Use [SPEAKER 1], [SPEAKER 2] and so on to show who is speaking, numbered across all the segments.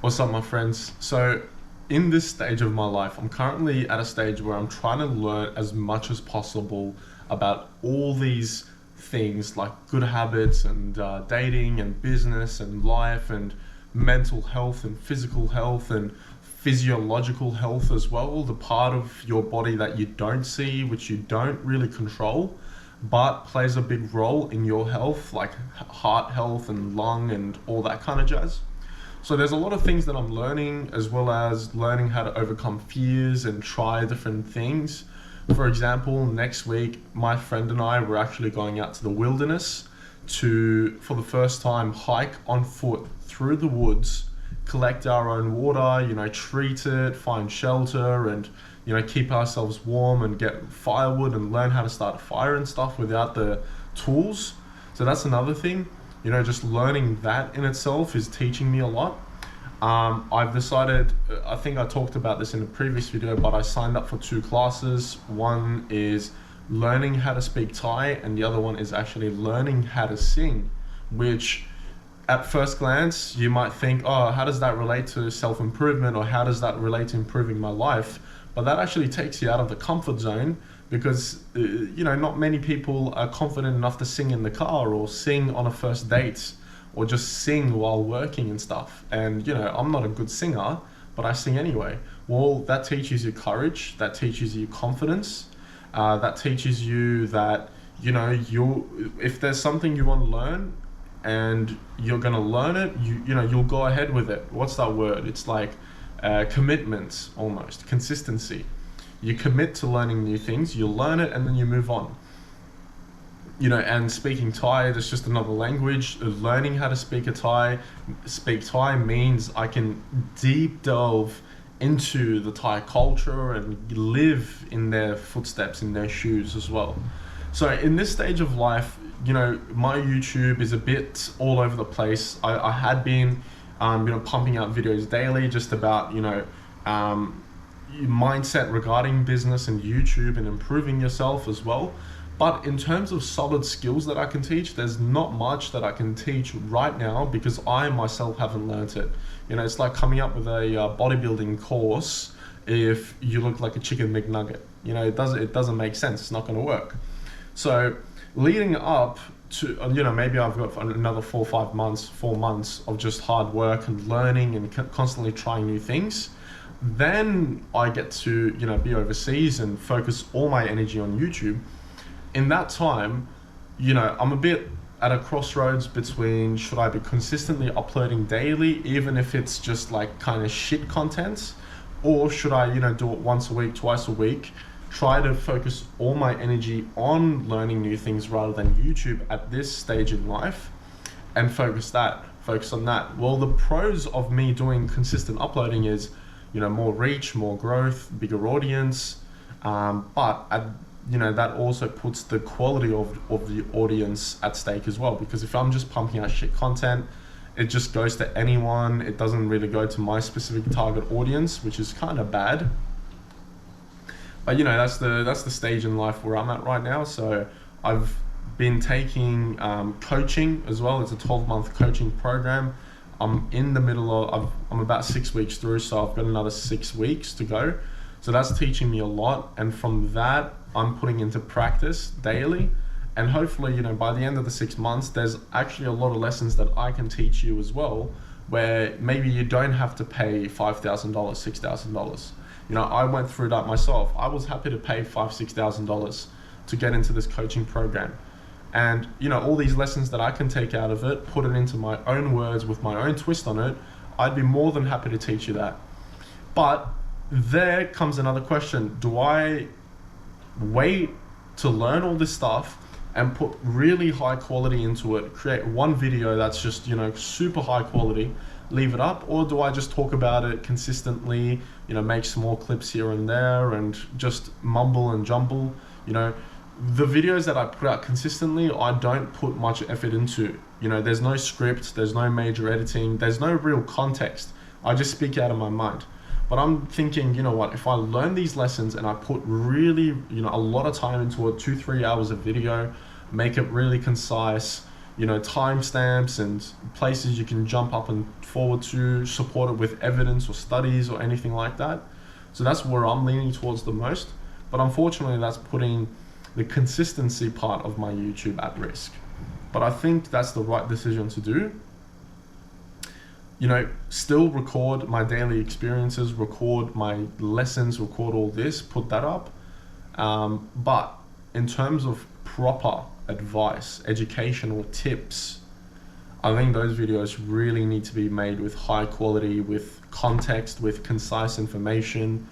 [SPEAKER 1] What's up, my friends? So in this stage of my life, I'm currently at a stage where I'm trying to learn as much as possible about all these things like good habits and dating and business and life and mental health and physical health and physiological health as well, the part of your body that you don't see, which you don't really control, but plays a big role in your health, like heart health and lung and all that kind of jazz. So there's a lot of things that I'm learning, as well as learning how to overcome fears and try different things. For example, next week, my friend and I were actually going out to the wilderness to, for the first time, hike on foot through the woods, collect our own water, treat it, find shelter, and, keep ourselves warm and get firewood and learn how to start a fire and stuff without the tools. So that's another thing. Just learning that in itself is teaching me a lot. I've decided, I think I talked about this in a previous video, but I signed up for 2 classes. One is learning how to speak Thai, and the other one is actually learning how to sing, which at first glance, you might think, oh, how does that relate to self-improvement, or how does that relate to improving my life? But that actually takes you out of the comfort zone, because not many people are confident enough to sing in the car or sing on a first date or just sing while working and stuff. And I'm not a good singer, but I sing anyway. Well, that teaches you courage, that teaches you confidence, that teaches you that if there's something you want to learn and you're going to learn it, you'll go ahead with it. What's that word? It's like commitment, almost consistency. You commit to learning new things, you learn it, and then you move on. And speaking Thai is just another language. Learning how to speak Thai means I can deep delve into the Thai culture and live in their footsteps, in their shoes as well. So in this stage of life, my YouTube is a bit all over the place. I had been, pumping out videos daily just about, mindset regarding business and YouTube and improving yourself as well. But in terms of solid skills that I can teach, there's not much that I can teach right now because I myself haven't learnt it. It's like coming up with a bodybuilding course if you look like a chicken McNugget. It doesn't make sense. It's not going to work. So leading up to, maybe I've got another 4 months of just hard work and learning and constantly trying new things. Then I get to be overseas and focus all my energy on YouTube. In that time, I'm a bit at a crossroads between, should I be consistently uploading daily, even if it's just like kind of shit content, or should I do it once a week, twice a week, try to focus all my energy on learning new things rather than YouTube at this stage in life, and focus on that. Well, the pros of me doing consistent uploading is more reach, more growth, bigger audience, but that also puts the quality of the audience at stake as well, because if I'm just pumping out shit content, it just goes to anyone. It doesn't really go to my specific target audience, which is kind of bad. But that's the stage in life where I'm at right now. So I've been taking coaching as well. It's a 12-month coaching program. I'm in the middle of, I'm about 6 weeks through, so I've got another 6 weeks to go. So that's teaching me a lot. And from that, I'm putting into practice daily. And hopefully, by the end of the 6 months, there's actually a lot of lessons that I can teach you as well, where maybe you don't have to pay $5,000, $6,000. I went through that myself. I was happy to pay $5,000, $6,000 to get into this coaching program. And all these lessons that I can take out of it, put it into my own words with my own twist on it, I'd be more than happy to teach you that. But there comes another question. Do I wait to learn all this stuff and put really high quality into it, create one video that's just super high quality, leave it up? Or do I just talk about it consistently, make small clips here and there and just mumble and jumble? The videos that I put out consistently, I don't put much effort into. There's no script, there's no major editing, there's no real context. I just speak out of my mind. But I'm thinking, if I learn these lessons and I put really, a lot of time into it, 2-3 hours of video, make it really concise, timestamps and places you can jump up and forward to, support it with evidence or studies or anything like that. So that's where I'm leaning towards the most. But unfortunately, that's putting the consistency part of my YouTube at risk. But I think that's the right decision to do. Still record my daily experiences, record my lessons, record all this, put that up. But in terms of proper advice, educational tips, I think those videos really need to be made with high quality, with context, with concise information,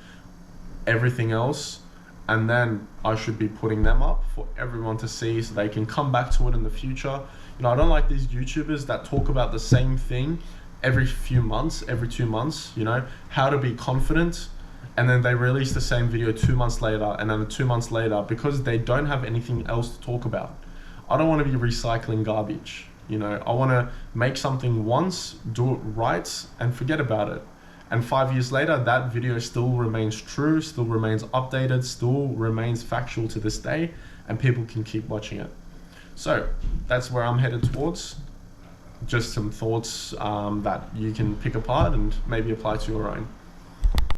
[SPEAKER 1] everything else. And then I should be putting them up for everyone to see so they can come back to it in the future. I don't like these YouTubers that talk about the same thing every few months, every 2 months, how to be confident. And then they release the same video 2 months later, and then 2 months later, because they don't have anything else to talk about. I don't want to be recycling garbage. I want to make something once, do it right, and forget about it. And 5 years later, that video still remains true, still remains updated, still remains factual to this day, and people can keep watching it. So that's where I'm headed towards. Just some thoughts that you can pick apart and maybe apply to your own.